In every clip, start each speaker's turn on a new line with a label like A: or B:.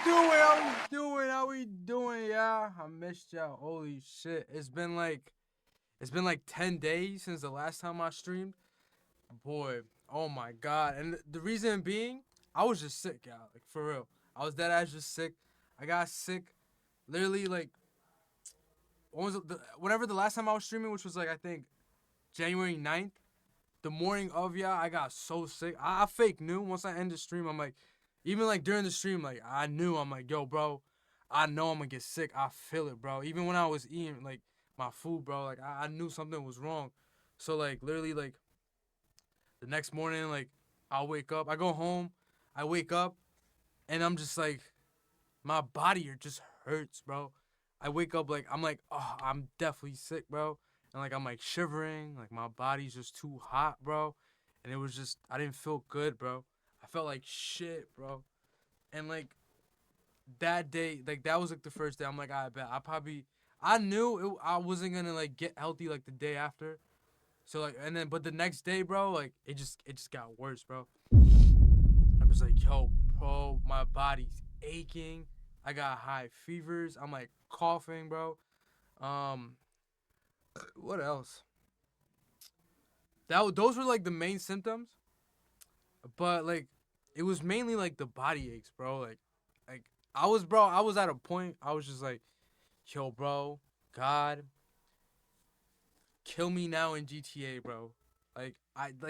A: doing? How we doing? How we doing, y'all? I missed y'all. Holy shit. It's been like 10 days since the last time I streamed. Boy, oh my god. And the reason being, I was just sick, y'all. Like for real. I was dead ass just sick. I got sick literally like whenever the last time I was streaming, which was like I think January 9th, the morning of, y'all, I got so sick. I fake knew once I ended the stream. I'm like, even like during the stream, like I knew. I'm like, yo, bro, I know I'm gonna get sick. I feel it, bro. Even when I was eating like my food, bro, like I knew something was wrong. So like literally like the next morning, like I'll wake up. I go home. I wake up and I'm just like my body just hurts, bro. I wake up like I'm like, oh, I'm definitely sick, bro. And like I'm like shivering, like my body's just too hot, bro. And it was just I didn't feel good, bro. I felt like shit, bro. And like that day, like that was like the first day. I'm like, I bet I knew I wasn't gonna like get healthy like the day after. So like, and then but the next day, bro, like it just got worse, bro. I'm just like, yo, bro, my body's aching. I got high fevers. I'm like coughing, bro. Um, what else? Those were like the main symptoms, but like it was mainly like the body aches, bro. Like I was at a point. I was just like, yo, bro, God, kill me now in GTA, bro. Like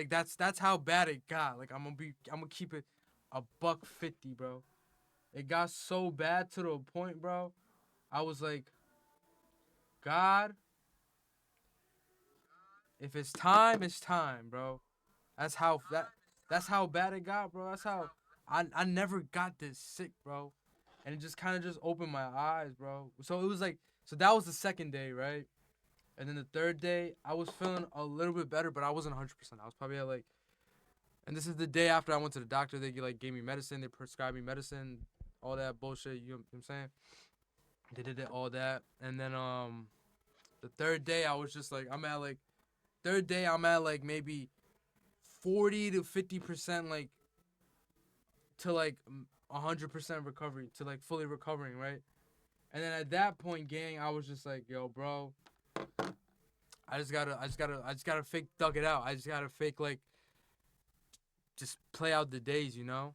A: that's how bad it got. Like I'm gonna keep it a buck 50, bro. It got so bad to the point, bro. I was like, God, if it's time, it's time, bro. That's how that that's how bad it got, bro. That's how I never got this sick, bro. And it just kind of just opened my eyes, bro. So it was like so that was the second day, right? And then the third day, I was feeling a little bit better, but I wasn't 100%. I was probably at like and this is the day after I went to the doctor. They like gave me medicine, they prescribed me medicine, all that bullshit, you know what I'm saying? They did it all that. And then the third day I was just like I'm at like maybe 40 to 50% like to like 100% recovery to like fully recovering, right? And then at that point, gang, I was just like, yo, bro, I just gotta fake duck it out. I just gotta fake like just play out the days, you know.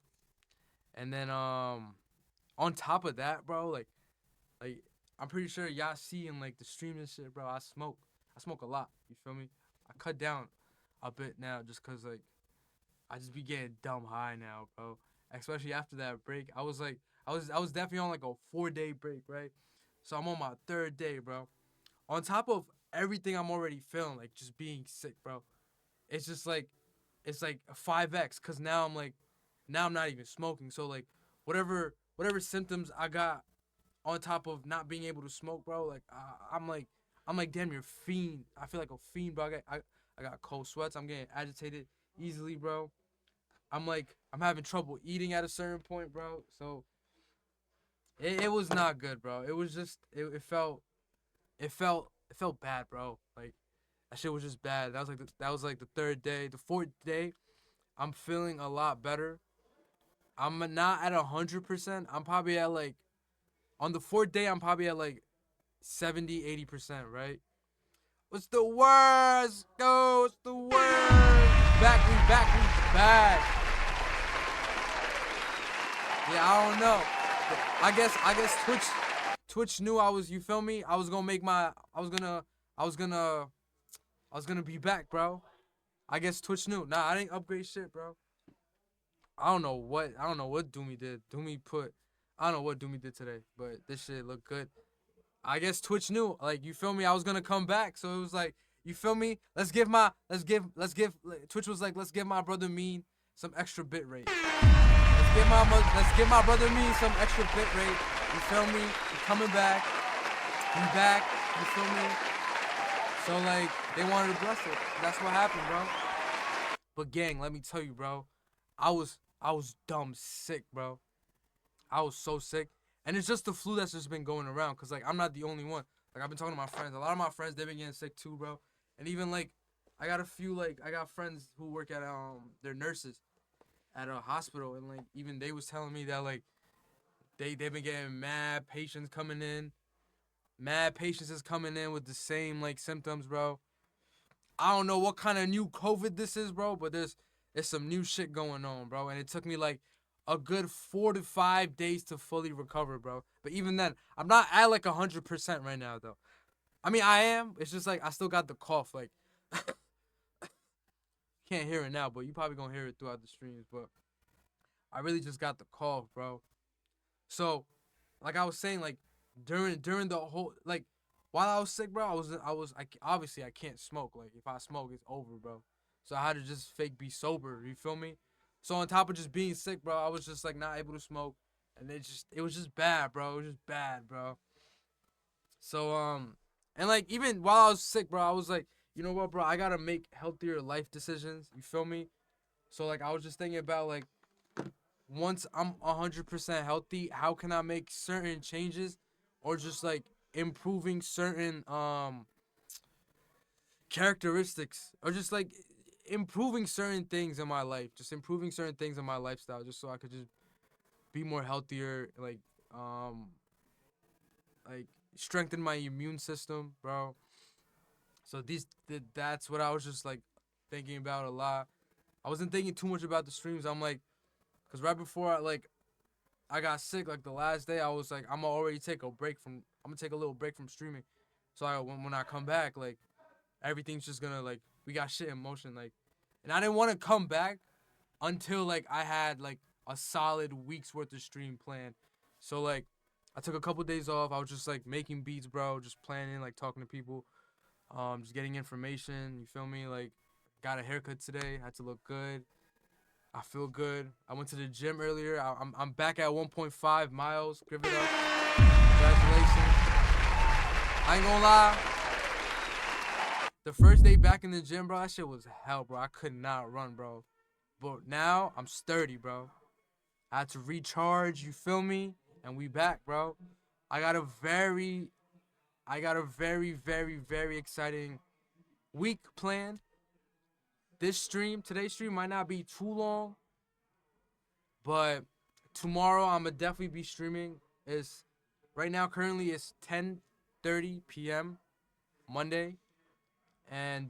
A: And then on top of that, bro, like I'm pretty sure y'all see in like the stream and shit, bro. I smoke a lot. You feel me? I cut down a bit now just cause like I just be getting dumb high now, bro. Especially after that break, I was definitely on like a 4 day break, right? So I'm on my third day, bro. On top of everything I'm already feeling, like just being sick, bro. It's just like it's like a 5x, cause now I'm not even smoking. So like whatever symptoms I got on top of not being able to smoke, bro. Like I'm like damn near fiend. I feel like a fiend, bro. I got cold sweats. I'm getting agitated easily, bro. I'm having trouble eating at a certain point, bro. So it was not good, bro. It was just it felt bad, bro. Like that shit was just bad. That was like the third day. The fourth day, I'm feeling a lot better. I'm not at 100%. I'm probably at like on the fourth day. I'm probably at like 70, 80%, right? What's the worst? No, what's the worst? We back. Yeah, I don't know. I guess Twitch knew I was. You feel me? I was gonna make my. I was gonna I was gonna be back, bro. I guess Twitch knew. Nah, I didn't upgrade shit, bro. I don't know what Doomy did. I don't know what Doomy did today, but this shit looked good. I guess Twitch knew. Like, you feel me? I was gonna come back, so it was like, you feel me? Let's give. Twitch was like, let's give my brother Mean some extra bit rate. Let's give my brother Mean some extra bit rate. You feel me? He coming back. He back. You feel me? So like, they wanted to bless it. That's what happened, bro. But gang, let me tell you, bro. I was dumb sick, bro. I was so sick. And it's just the flu that's just been going around. Cause like I'm not the only one. Like I've been talking to my friends. A lot of my friends they've been getting sick too, bro. And even like I got friends who work at they're nurses at a hospital and like even they was telling me that like they've been getting mad patients coming in. Mad patients is coming in with the same like symptoms, bro. I don't know what kind of new COVID this is, bro, but there's some new shit going on, bro. And it took me like a good 4 to 5 days to fully recover, bro. But even then, I'm not at like 100% right now, though. I mean, I am. It's just like I still got the cough. Like, can't hear it now, but you probably gonna hear it throughout the streams. But I really just got the cough, bro. So, like I was saying, like during the whole like while I was sick, bro, obviously I can't smoke. Like if I smoke, it's over, bro. So I had to just fake be sober. You feel me? So on top of just being sick, bro, I was just like not able to smoke, and it was just bad, bro. It was just bad, bro. So and like even while I was sick, bro, I was like, you know what, bro, I gotta make healthier life decisions. You feel me? So like I was just thinking about like once I'm 100% healthy, how can I make certain changes or just like improving certain characteristics or just like improving certain things in my life, just improving certain things in my lifestyle just so I could just be more healthier, like strengthen my immune system, bro. So that's what I was just like thinking about a lot. I wasn't thinking too much about the streams. I'm like, cause right before I got sick, like the last day, I was like, I'm gonna take a little break from streaming. So when I come back, like everything's just gonna like we got shit in motion, like, and I didn't want to come back until like I had like a solid week's worth of stream planned. So like I took a couple days off. I was just like making beats, bro, just planning, like talking to people, just getting information. You feel me? Like got a haircut today. Had to look good. I feel good. I went to the gym earlier. I'm back at 1.5 miles. Give it up. Congratulations. I ain't gonna lie. The first day back in the gym, bro, that shit was hell, bro. I could not run, bro. But now I'm sturdy, bro. I had to recharge, you feel me? And we back, bro. I got a very, very exciting week planned. Today's stream might not be too long, but tomorrow I'ma definitely be streaming. Right now currently it's 10:30 p.m. Monday, and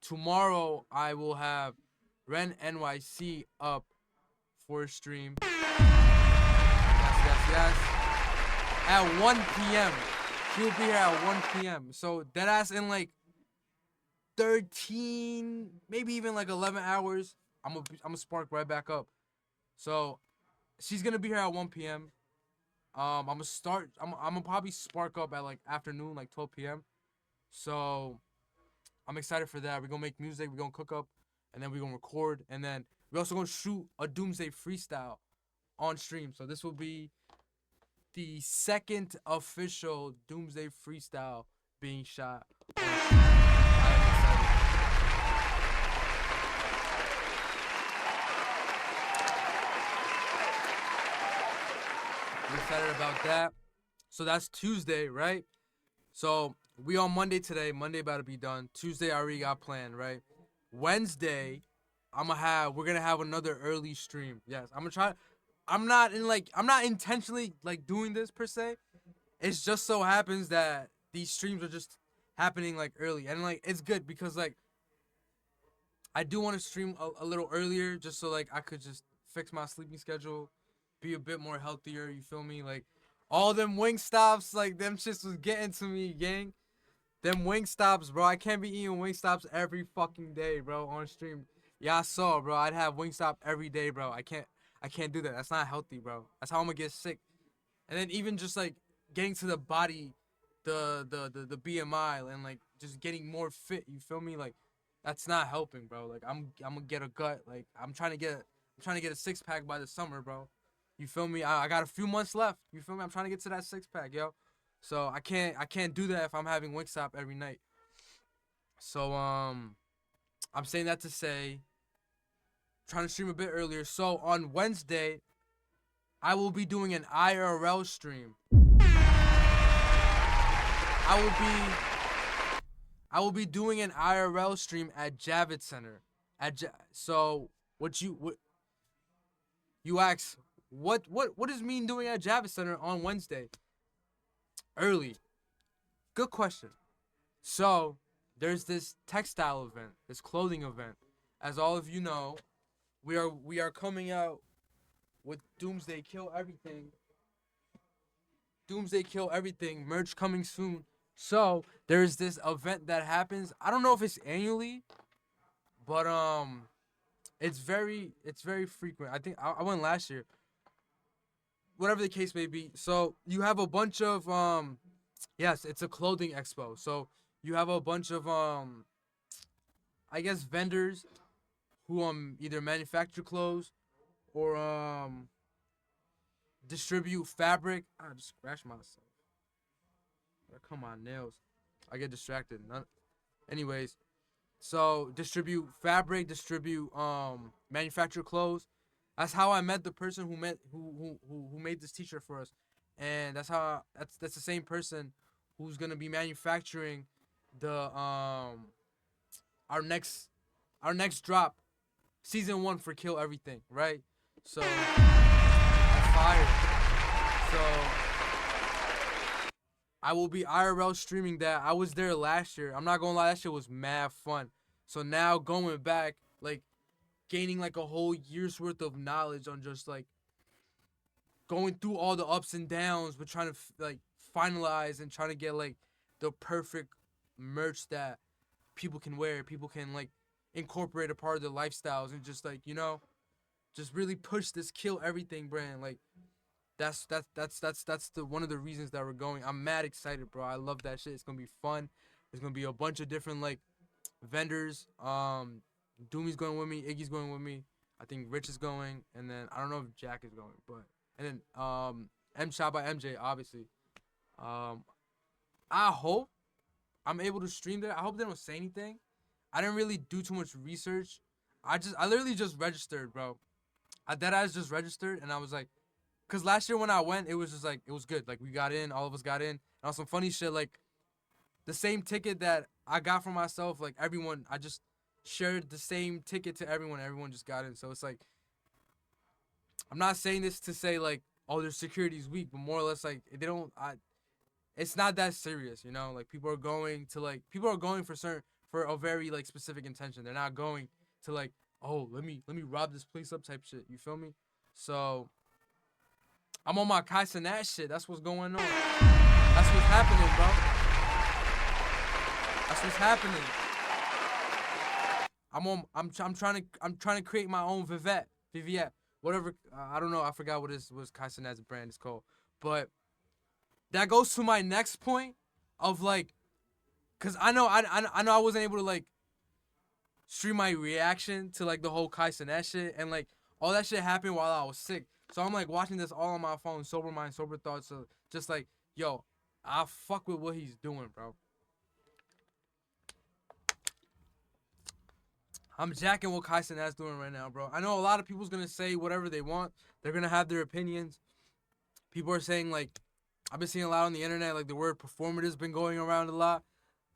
A: tomorrow I will have Ren NYC up for a stream. Yes. At 1 p.m. She'll be here at 1 p.m. So deadass in like 13, maybe even like 11 hours, I'm gonna spark right back up. So she's gonna be here at 1 p.m. I'm gonna probably spark up at like afternoon, like 12 p.m. So I'm excited for that. We're gonna make music, we're gonna cook up, and then we're gonna record, and then we're also gonna shoot a Doomsday freestyle on stream. So this will be the second official Doomsday freestyle being shot on stream. I am excited. I'm excited about that. So that's Tuesday, right? So we on Monday today. Monday about to be done. Tuesday I already got planned, right? Wednesday, we're gonna have another early stream. Yes, I'm gonna try. I'm not intentionally like doing this per se. It's just so happens that these streams are just happening like early, and like it's good because like I do want to stream a little earlier just so like I could just fix my sleeping schedule, be a bit more healthier. You feel me? Like all them wing stops, like them shits was getting to me, gang. Them wing stops, bro. I can't be eating wing stops every fucking day, bro, on stream. Yeah, I saw, bro. I'd have wing stop every day, bro. I can't do that. That's not healthy, bro. That's how I'm gonna get sick. And then even just like getting to the body, the BMI, and like just getting more fit. You feel me? Like that's not helping, bro. Like I'm gonna get a gut. Like I'm trying to get a 6-pack by the summer, bro. You feel me? I got a few months left. You feel me? I'm trying to get to that 6-pack, yo. So I can't do that if I'm having Wingstop every night. So I'm saying that to say, trying to stream a bit earlier. So on Wednesday, I will be doing an IRL stream. I will be doing an IRL stream at Javits Center. So what you ask? What is Mean doing at Javits Center on Wednesday? Early. Good question. So there's this textile event, this clothing event. As all of you know, we are coming out with Doomsday Kill Everything. Doomsday Kill Everything merch coming soon. So there's this event that happens. I don't know if it's annually, but it's very frequent. I think I went last year. Whatever the case may be. So you have a bunch of yes, it's a clothing expo. So you have a bunch of I guess vendors who either manufacture clothes or distribute fabric. I just scratched myself. Come on, nails. I get distracted. Anyways, so distribute fabric, distribute manufacture clothes. That's how I met the person who made this t-shirt for us, and that's the same person who's gonna be manufacturing the our next our next drop, season 1 for Kill Everything, right? So that's fire. So I will be IRL streaming that. I was there last year. I'm not gonna lie, that shit was mad fun. So now going back, like gaining like a whole year's worth of knowledge on just like going through all the ups and downs, but trying to like finalize and trying to get like the perfect merch that people can wear, people can like incorporate a part of their lifestyles, and just like just really push this Kill Everything brand. Like that's the one of the reasons that we're going. I'm mad excited, bro. I love that shit. It's gonna be fun. There's gonna be a bunch of different like vendors. Doomy's going with me. Iggy's going with me. I think Rich is going, and then I don't know if Jack is going, but and then M Shot by MJ, obviously. I hope I'm able to stream there. I hope they don't say anything. I didn't really do too much research. I literally just registered, bro. I deadass just registered, and I was like, cause last year when I went, it was just like it was good. Like we got in, all of us got in, and on some funny shit, like the same ticket that I got for myself, like everyone, I just shared the same ticket to everyone. Everyone just got in, so it's like I'm not saying this to say like, oh, their security's weak, but more or less like they don't. It's not that serious, you know. Like people are going for a very like specific intention. They're not going to like, oh, let me rob this place up type shit. You feel me? So I'm on my Kai Cenat shit. That's what's going on. That's what's happening, bro. That's what's happening. I'm trying to create my own Viviette, whatever. I don't know. I forgot what Kai Cenat's brand is called. But that goes to my next point of like, cause I know I wasn't able to like stream my reaction to like the whole Kai Cenat shit, and like all that shit happened while I was sick. So I'm like watching this all on my phone, sober mind, sober thoughts. So just like, yo, I fuck with what he's doing, bro. I'm jacking what Kai Cenat's doing right now, bro. I know a lot of people's gonna say whatever they want. They're gonna have their opinions. People are saying like, I've been seeing a lot on the internet, like the word performative's been going around a lot.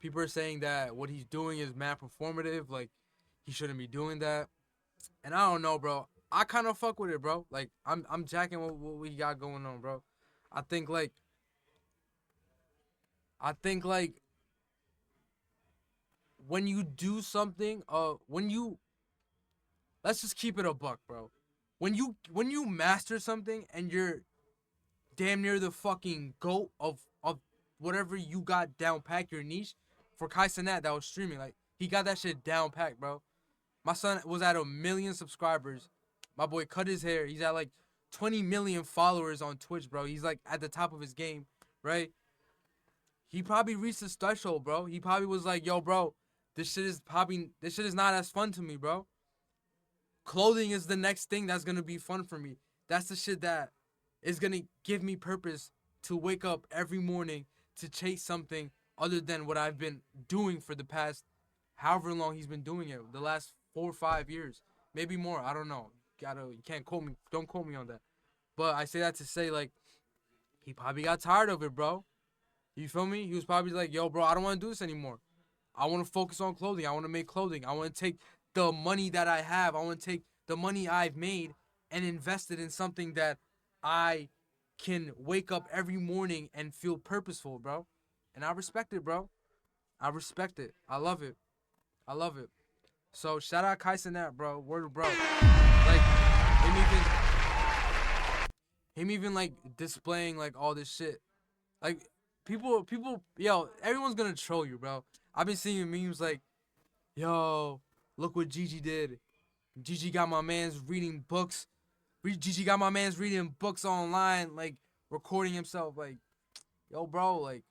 A: People are saying that what he's doing is mad performative, like he shouldn't be doing that. And I don't know, bro. I kind of fuck with it, bro. Like I'm jacking what we got going on, bro. I think like I think like when you do something, when you let's just keep it a buck, bro. When you master something and you're damn near the fucking goat of whatever you got down packed, your niche. For Kai Cenat that was streaming, like he got that shit down packed, bro. My son was at 1 million subscribers. My boy cut his hair. He's at like 20 million followers on Twitch, bro. He's like at the top of his game, right? He probably reached his threshold, bro. He probably was like, yo, bro, this shit is not as fun to me, bro. Clothing is the next thing that's gonna be fun for me. That's the shit that is gonna give me purpose to wake up every morning to chase something other than what I've been doing for the past however long he's been doing it, the last 4 or 5 years, maybe more. I don't know. You can't quote me. Don't quote me on that. But I say that to say like he probably got tired of it, bro. You feel me? He was probably like, yo, bro, I don't want to do this anymore. I want to focus on clothing. I want to make clothing. I want to take the money that I have. I want to take the money I've made and invest it in something that I can wake up every morning and feel purposeful, bro. And I respect it, bro. I respect it. I love it. I love it. So shout out Kai Cenat, bro. Word of bro. Like him even like displaying like all this shit. Like people yo, everyone's gonna troll you, bro. I've been seeing memes like, yo, look what Gigi did. Gigi got my man's reading books. Gigi got my man's reading books online, like recording himself. Like, yo, bro, like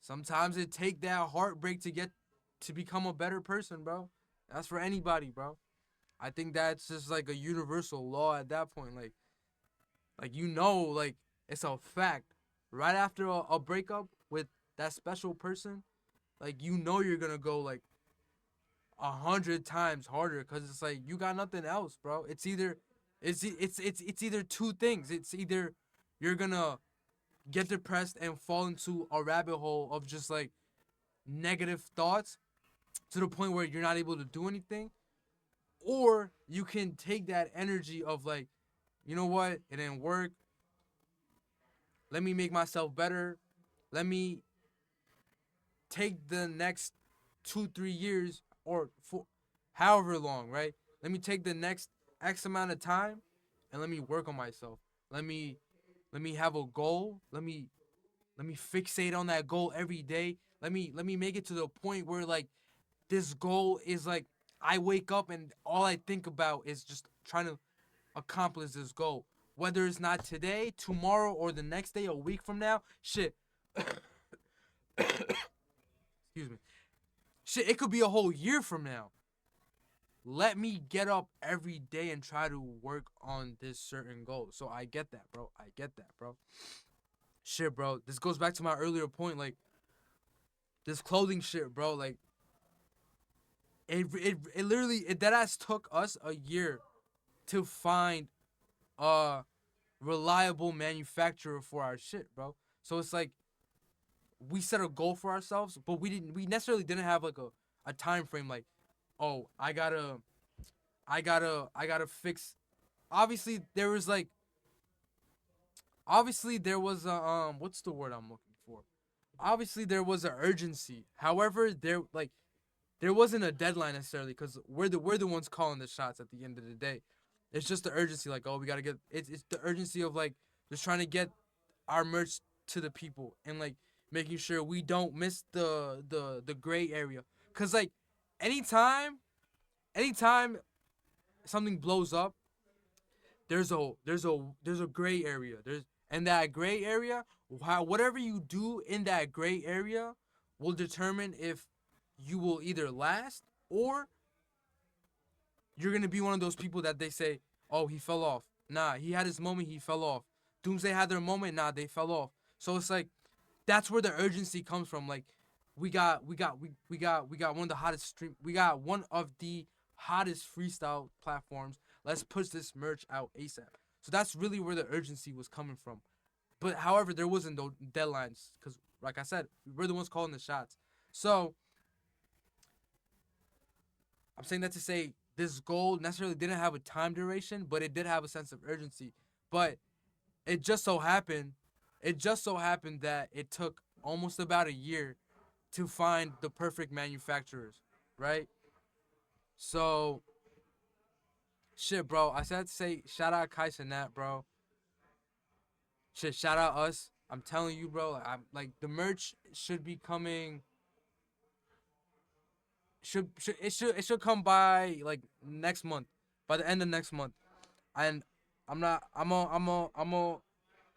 A: sometimes it take that heartbreak to get to become a better person, bro. That's for anybody, bro. I think that's just like a universal law at that point. Like like it's a fact. Right after a breakup with that special person, like you're gonna go like 100 times harder because it's like you got nothing else, bro. It's either two things. It's either you're gonna get depressed and fall into a rabbit hole of just like negative thoughts to the point where you're not able to do anything, or you can take that energy of like, you know what, it didn't work. Let me make myself better. Let me take the next 2 3 years or for however long, right? Let me take the next X amount of time and let me work on myself. Let me have a goal. Let me fixate on that goal every day. Let me make it to the point where like this goal is like I wake up and all I think about is just trying to accomplish this goal. Whether it's not today, tomorrow, or the next day, a week from now, shit. Excuse me. Shit, it could be a whole year from now. Let me get up every day and try to work on this certain goal. So I get that, bro. I get that, bro. Shit, bro. This goes back to my earlier point. Like, this clothing shit, bro. Like, it literally, that ass took us a year to find a reliable manufacturer for our shit, bro. So it's like, we set a goal for ourselves, but we necessarily didn't have like a time frame like, oh, I gotta fix. Obviously there was like obviously there was a what's the word I'm looking for? Obviously there was an urgency. However, there wasn't a deadline necessarily because we're the ones calling the shots at the end of the day. It's just the urgency, like, oh, we gotta get it's the urgency of like just trying to get our merch to the people and like making sure we don't miss the gray area. Cause like anytime anytime something blows up, there's a gray area. There's and that gray area, whatever you do in that gray area will determine if you will either last or you're gonna be one of those people that they say, oh, he fell off. Nah, he had his moment, he fell off. Doomsday had their moment, nah, they fell off. So it's like that's where the urgency comes from. Like we got one of the hottest stream we got one of the hottest freestyle platforms. Let's push this merch out ASAP. So that's really where the urgency was coming from. But however, there wasn't no deadlines because, like I said, we're the ones calling the shots. So I'm saying that to say this goal necessarily didn't have a time duration, but it did have a sense of urgency. But it just so happened, it just so happened that it took almost about a year to find the perfect manufacturers, right? So shit, bro. I said to say shout out Kai Cenat, bro. Shit, shout out us. I'm telling you, bro. I'm like the merch should be coming. Should come by like next month, by the end of next month. And I'm not.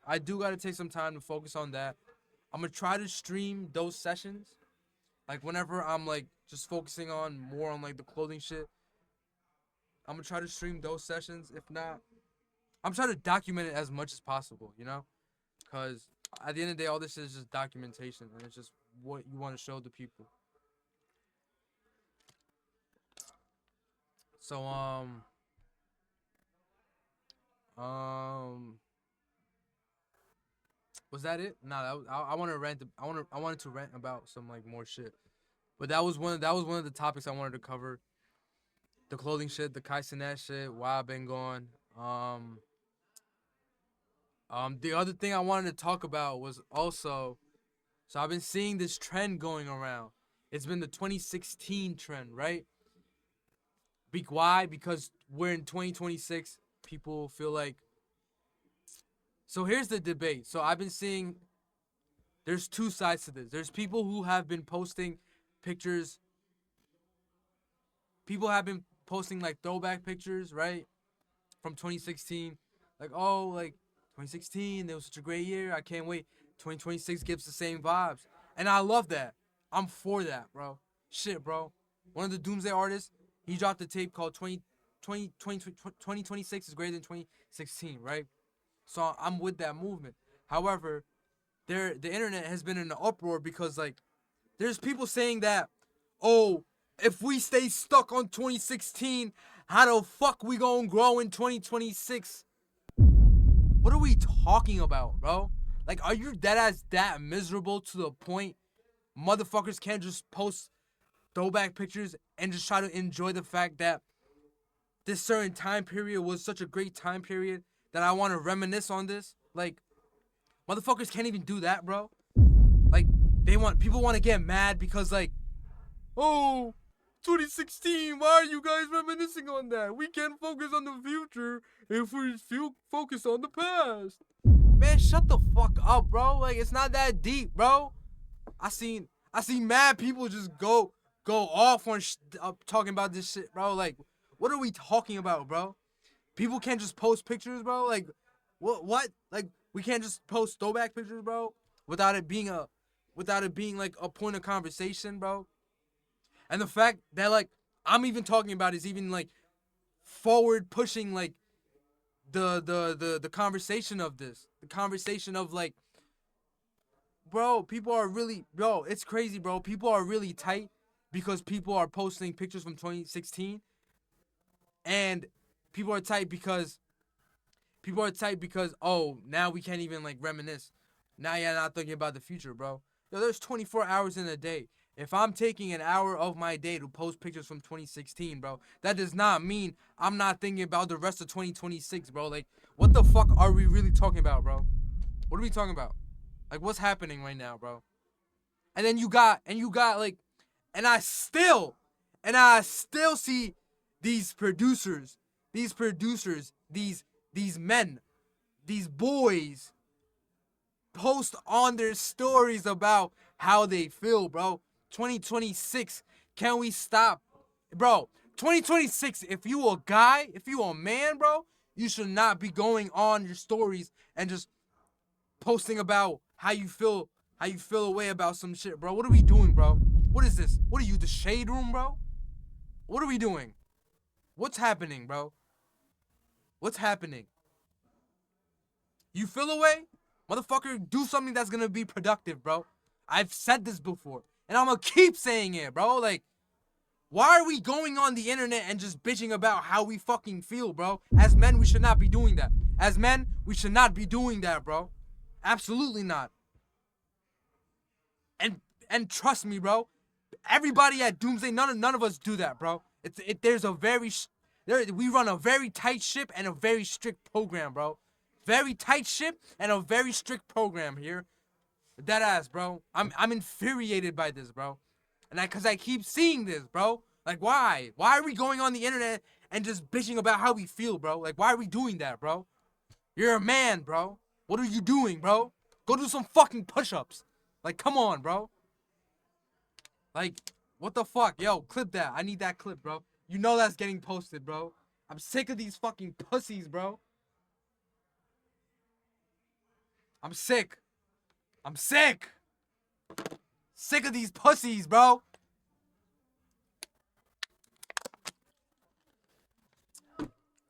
A: I do gotta take some time to focus on that. I'm gonna try to stream those sessions, like whenever I'm like just focusing on more on like the clothing shit. I'm gonna try to stream those sessions. If not, I'm trying to document it as much as possible. Cause at the end of the day, all this is just documentation, and it's just what you want to show the people. So um, was that it? Nah, I want to rant. I wanted to rant about some like more shit. But that was one of the topics I wanted to cover. The clothing shit, the Kai Cenat shit, why I've been gone. The other thing I wanted to talk about was also, so I've been seeing this trend going around. It's been the 2016 trend, right? Why? Because we're in 2026. People feel like. So here's the debate. So I've been seeing there's two sides to this. There's people who have been posting pictures. People have been posting like throwback pictures, right? From 2016. Like, oh, like 2016, it was such a great year. I can't wait. 2026 gives the same vibes. And I love that. I'm for that, bro. Shit, bro. One of the Doomsday artists, he dropped a tape called 2026 is greater than 2016, right? So I'm with that movement. However, the internet has been in an uproar because like there's people saying that, oh, if we stay stuck on 2016, how the fuck we gonna grow in 2026? What are we talking about, bro? Like, are you dead ass that miserable to the point motherfuckers can't just post throwback pictures and just try to enjoy the fact that this certain time period was such a great time period that I want to reminisce on this? Like, motherfuckers can't even do that, bro. Like, people want to get mad because like, oh, 2016, why are you guys reminiscing on that? We can't focus on the future if we feel focused on the past. Man, shut the fuck up, bro. Like, it's not that deep, bro. I seen mad people just go off on talking about this shit, bro. Like, what are we talking about, bro? People can't just post pictures, bro. Like, what? Like, we can't just post throwback pictures, bro, without it being like a point of conversation, bro. And the fact that like I'm even talking about is even like forward pushing like the conversation of this. The conversation of like, bro, people are really, bro, it's crazy, bro. People are really tight because people are posting pictures from 2016, and people are tight because oh, now we can't even like reminisce. Now you're not thinking about the future, bro. Yo, there's 24 hours in a day. If I'm taking an hour of my day to post pictures from 2016, bro, that does not mean I'm not thinking about the rest of 2026, bro. Like, what the fuck are we really talking about, bro? What are we talking about? Like, what's happening right now, bro? And then you got like, and I still see these producers, these men, these boys post on their stories about how they feel, bro. 2026, can we stop? Bro, 2026, if you a guy, if you a man, bro, you should not be going on your stories and just posting about how you feel away about some shit, bro. What are we doing, bro? What is this? What are you, the shade room, bro? What are we doing? What's happening, bro? What's happening? You feel away? Motherfucker, do something that's gonna be productive, bro. I've said this before, and I'm gonna keep saying it, bro. Like, why are we going on the internet and just bitching about how we fucking feel, bro? As men, we should not be doing that. As men, we should not be doing that, bro. Absolutely not. And trust me, bro. Everybody at Doomsday, none of us do that, bro. We run a very tight ship and a very strict program, bro. Very tight ship and a very strict program here. That ass, bro. I'm infuriated by this, bro. And cause I keep seeing this, bro. Like, why? Why are we going on the internet and just bitching about how we feel, bro? Like, why are we doing that, bro? You're a man, bro. What are you doing, bro? Go do some fucking push-ups. Like, come on, bro. Like, what the fuck? Yo, clip that. I need that clip, bro. You know that's getting posted, bro. I'm sick of these fucking pussies, bro. I'm sick. I'm sick. Sick of these pussies, bro.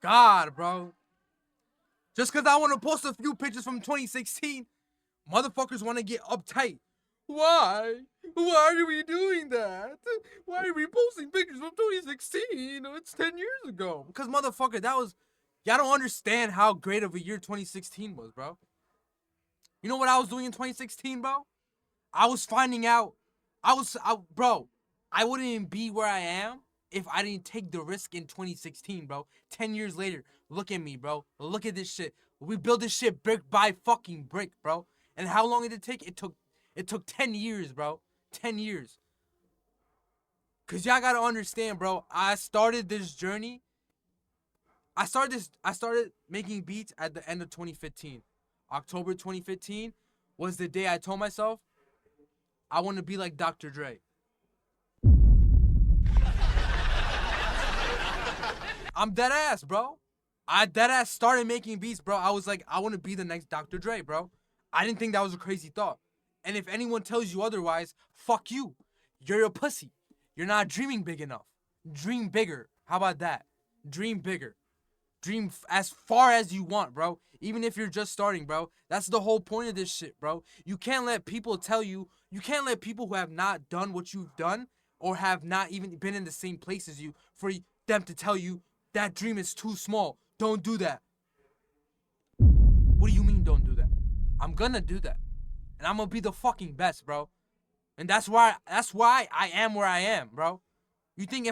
A: God, bro. Just because I want to post a few pictures from 2016, motherfuckers want to get uptight. Why? Why are we doing that? Why are we posting pictures from 2016? It's 10 years ago. Because, motherfucker, y'all don't understand how great of a year 2016 was, bro. You know what I was doing in 2016, bro? I was finding out. Bro, I wouldn't even be where I am if I didn't take the risk in 2016, bro. 10 years later, look at me, bro. Look at this shit. We built this shit brick by fucking brick, bro. And how long did it take? It took 10 years, bro. 10 years. Cause y'all gotta understand, bro. I started this journey. I started making beats at the end of 2015. October 2015 was the day I told myself I want to be like Dr. Dre. I'm dead ass, bro. I dead ass started making beats, bro. I was like, I want to be the next Dr. Dre, bro. I didn't think that was a crazy thought. And if anyone tells you otherwise, fuck you. You're a pussy. You're not dreaming big enough. Dream bigger. How about that? Dream bigger. Dream as far as you want, bro. Even if you're just starting, bro. That's the whole point of this shit, bro. You can't let people tell you, you can't let people who have not done what you've done or have not even been in the same place as you for them to tell you that dream is too small. Don't do that. What do you mean don't do that? I'm gonna do that. And I'm gonna be the fucking best, bro. And that's why I am where I am, bro. You think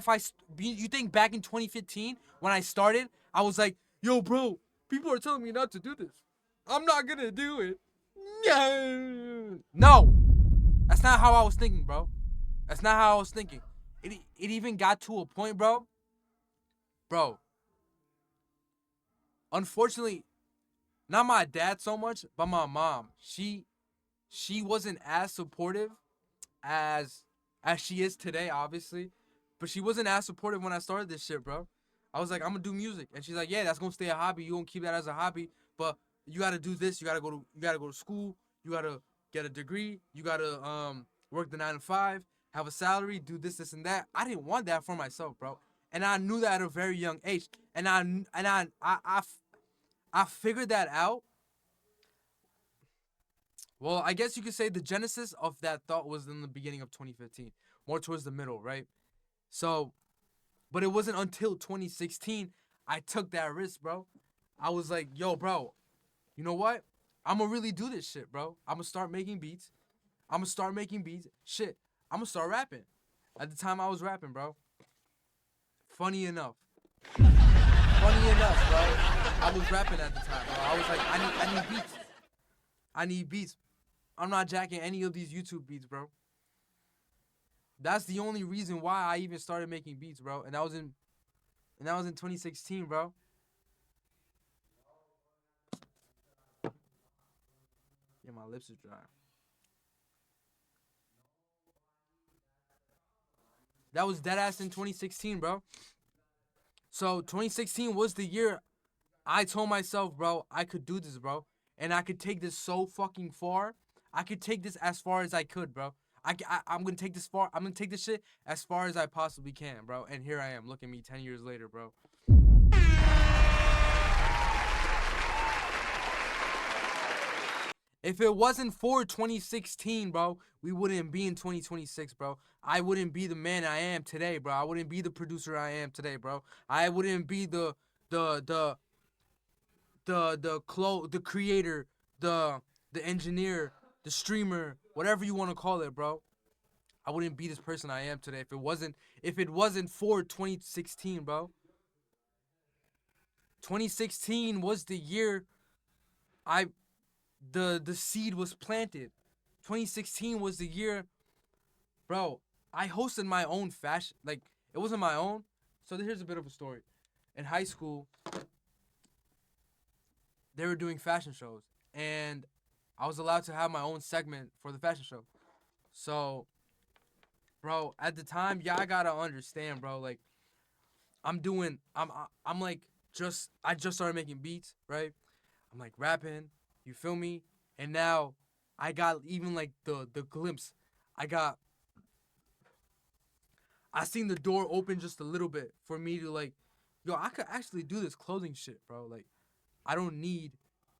A: you think back in 2015 when I started, I was like, yo, bro, people are telling me not to do this. I'm not gonna do it. No, that's not how I was thinking, bro. That's not how I was thinking. It even got to a point, bro. Bro, unfortunately, not my dad so much, but my mom. She wasn't as supportive as she is today, obviously. But she wasn't as supportive when I started this shit, bro. I was like, I'm gonna do music, and she's like, yeah, that's gonna stay a hobby. You gonna keep that as a hobby, but you gotta do this. You gotta go to school. You gotta get a degree. You gotta work the 9 to 5, have a salary, do this, and that. I didn't want that for myself, bro, and I knew that at a very young age, and I figured that out. Well, I guess you could say the genesis of that thought was in the beginning of 2015, more towards the middle, right? So, but it wasn't until 2016 I took that risk, bro. I was like, yo, bro, you know what? I'm gonna really do this shit, bro. I'm gonna start making beats. I'm gonna start making beats. Shit, I'm gonna start rapping. At the time, I was rapping, bro. Funny enough. Funny enough, bro. I was rapping at the time, bro. I was like, I need beats. I need beats. I'm not jacking any of these YouTube beats, bro. That's the only reason why I even started making beats, bro. And that was in 2016, bro. Yeah, my lips are dry. That was dead ass in 2016, bro. So 2016 was the year I told myself, bro, I could do this, bro. And I could take this so fucking far. I could take this as far as I could, bro. I'm gonna take this far. I'm gonna take this shit as far as I possibly can, bro. And here I am. Look at me 10 years later, bro. If it wasn't for 2016, bro, we wouldn't be in 2026, bro. I wouldn't be the man I am today, bro. I wouldn't be the producer I am today, bro. I wouldn't be the the creator, the engineer, the streamer, whatever you want to call it, bro. I wouldn't be this person I am today if it wasn't for 2016, bro. 2016 was the year I the seed was planted. 2016 was the year, bro. I hosted my own fashion, like it wasn't my own. So here's a bit of a story. In high school, they were doing fashion shows, and I was allowed to have my own segment for the fashion show. So, bro, at the time, y'all gotta understand, bro. Like, I'm like I just started making beats, right? I'm like rapping, you feel me? And now I got even like the glimpse. I got I seen the door open just a little bit for me to like, yo, I could actually do this clothing shit, bro. Like, I don't need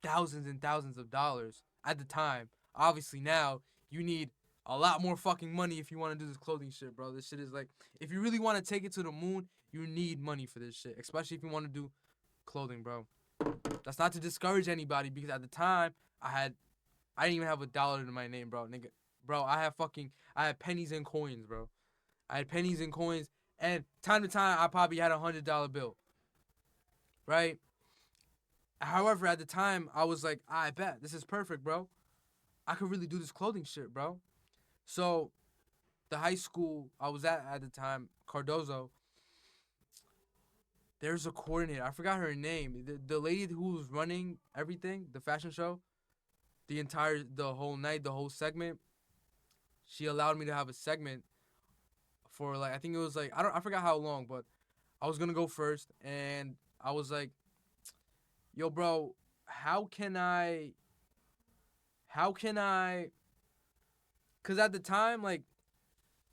A: thousands and thousands of dollars at the time. Obviously now you need a lot more fucking money if you want to do this clothing shit, bro. This shit is like, if you really want to take it to the moon, you need money for this shit, especially if you want to do clothing, bro. That's not to discourage anybody because at the time I didn't even have $1 to my name, bro. Nigga, bro, I had pennies and coins, bro. I had pennies and coins, and time to time I probably had $100 bill, right? However, at the time, I was like, I bet this is perfect, bro. I could really do this clothing shit, bro. So the high school I was at the time, Cardozo, there's a coordinator. I forgot her name. The lady who was running everything, the fashion show, the whole night, the whole segment. She allowed me to have a segment for like I think it was like I forgot how long, but I was gonna go first, and I was like, "Yo, bro, how can I? How can I?" Cause at the time, like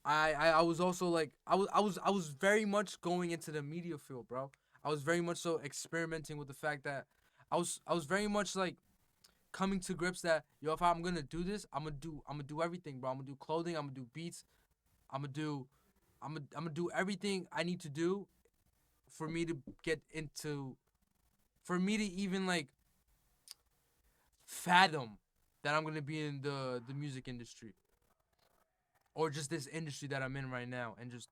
A: I was also like I was very much going into the media field, bro. I was very much so experimenting with the fact that I was very much like coming to grips that yo, if I'm gonna do this, I'm gonna do everything, bro. I'm gonna do clothing, I'm gonna do beats, I'm gonna do I'm gonna do everything I need to do for me to get into for me to even like fathom that I'm gonna be in the music industry or just this industry that I'm in right now and just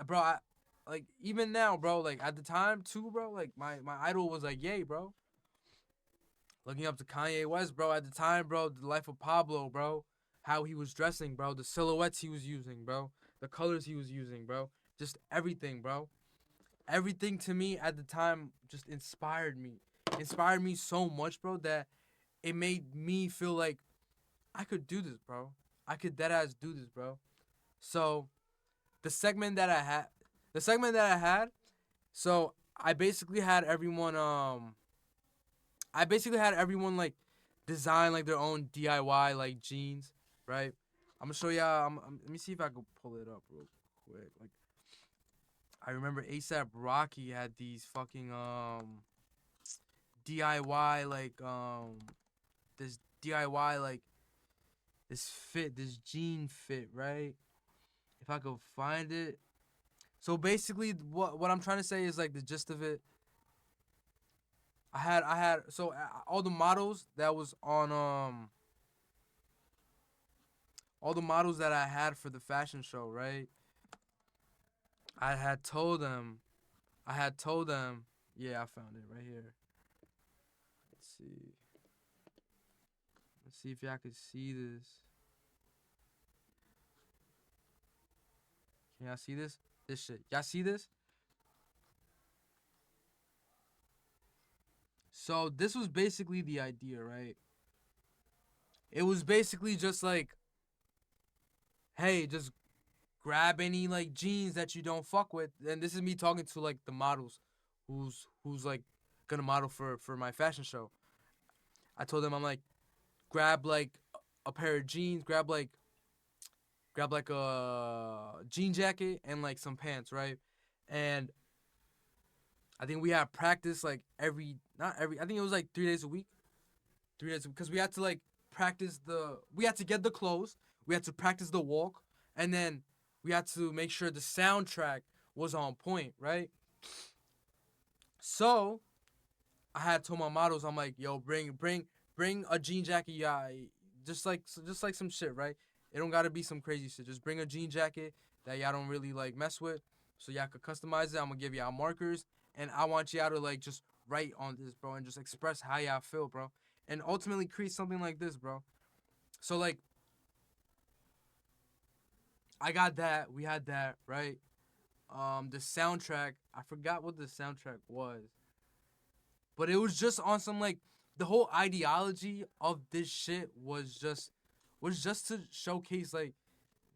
A: bro, like even now, bro, like at the time too, bro, like my idol was like Ye, bro. Looking up to Kanye West, bro, at the time, bro, the life of Pablo, bro, how he was dressing, bro, the silhouettes he was using, bro, the colors he was using, bro, just everything, bro. Everything to me at the time just inspired me so much, bro, that it made me feel like I could do this, bro. I could dead ass do this, bro. So the segment that I had, the segment that I had, so I basically had everyone like design like their own DIY like jeans, right? I'm gonna show y'all. Let me see if I can pull it up real quick. Like I remember ASAP Rocky had these fucking DIY this DIY like this jean fit, right? If I could find it. So basically what I'm trying to say is like the gist of it. I had so all the models that was on all the models that I had for the fashion show, right? I had told them I had told them, yeah, I found it right here. Let's see. Let's see if y'all can see this. Can y'all see this? This shit. Y'all see this? So this was basically the idea, right? It was basically just like, hey, just grab any like jeans that you don't fuck with. And this is me talking to like the models who's like gonna model for my fashion show. I told them I'm like, grab like a pair of jeans, grab like a jean jacket and like some pants, right? And I think we had practice like every not every I think it was like 3 days a week. 3 days because we had to like we had to get the clothes, we had to practice the walk, and then we had to make sure the soundtrack was on point, right? So I had told my models, I'm like, yo, bring a jean jacket, yeah, just like some shit, right? It don't gotta be some crazy shit. Just bring a jean jacket that y'all don't really like mess with, so y'all could customize it. I'm gonna give y'all markers, and I want y'all to like just write on this, bro, and just express how y'all feel, bro, and ultimately create something like this, bro. So like, I got that. We had that, right? The soundtrack, I forgot what the soundtrack was, but it was just on some like the whole ideology of this shit was just to showcase like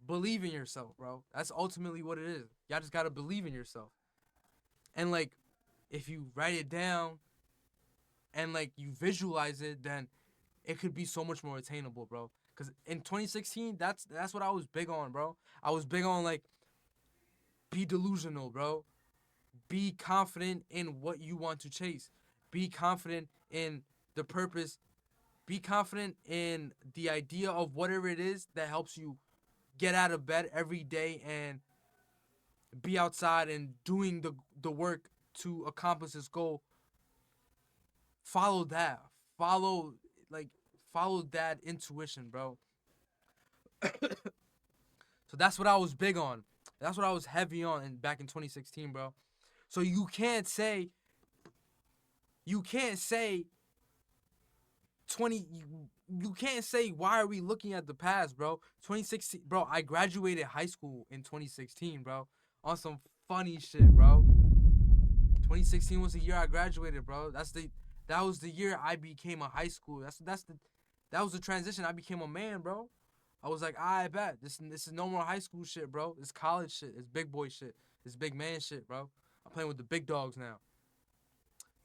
A: believe in yourself, bro. That's ultimately what it is. Y'all just gotta believe in yourself. And like if you write it down and like you visualize it, then it could be so much more attainable, bro. Cause in 2016, that's what I was big on, bro. I was big on like be delusional, bro. Be confident in what you want to chase. Be confident in the purpose. Be confident in the idea of whatever it is that helps you get out of bed every day and be outside and doing the work to accomplish this goal. Follow that. Follow like follow that intuition, bro. So that's what I was big on. That's what I was heavy on back in 2016, bro. So you can't say 20 you can't say why are we looking at the past, bro. 2016, bro, I graduated high school in 2016, bro. On some funny shit, bro. 2016 was the year I graduated, bro. That was the year I became a high school. That was the transition. I became a man, bro. I was like, I bet this is no more high school shit, bro. It's college shit. It's big boy shit. It's big man shit, bro. I'm playing with the big dogs now.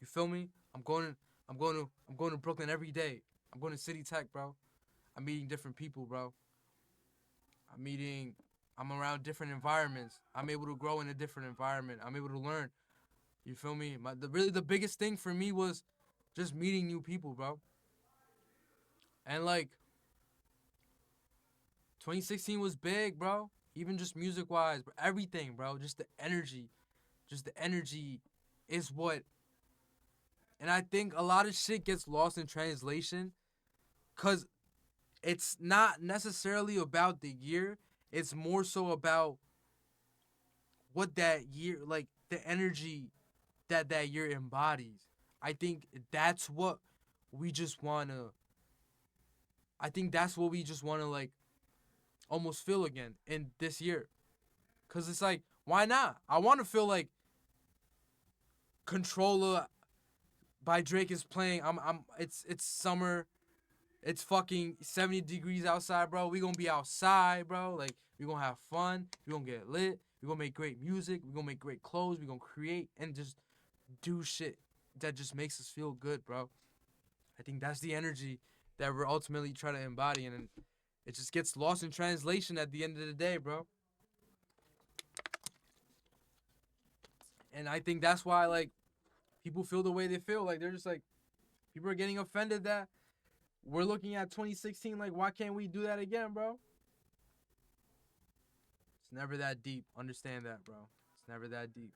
A: You feel me? I'm going to Brooklyn every day. I'm going to City Tech, bro. I'm meeting different people, bro. I'm meeting I'm around different environments. I'm able to grow in a different environment. I'm able to learn. You feel me? Really the biggest thing for me was just meeting new people, bro. And like 2016 was big, bro. Even just music wise, everything, bro. Just the energy. Just the energy is what. And I think a lot of shit gets lost in translation because it's not necessarily about the year. It's more so about what that year, like the energy that year embodies. I think that's what we just want to, I think that's what we just want to like almost feel again in this year. Cause it's like, why not? I want to feel like Controller by Drake is playing. It's summer. It's fucking 70 degrees outside, bro. We gonna be outside, bro. Like, we gonna have fun. We gonna get lit. We gonna make great music. We gonna make great clothes. We gonna create and just do shit that just makes us feel good, bro. I think that's the energy that we're ultimately trying to embody, and it just gets lost in translation at the end of the day, bro. And I think that's why, like, people feel the way they feel. Like, they're just like, people are getting offended that we're looking at 2016 like, why can't we do that again, bro? It's never that deep. Understand that, bro. It's never that deep.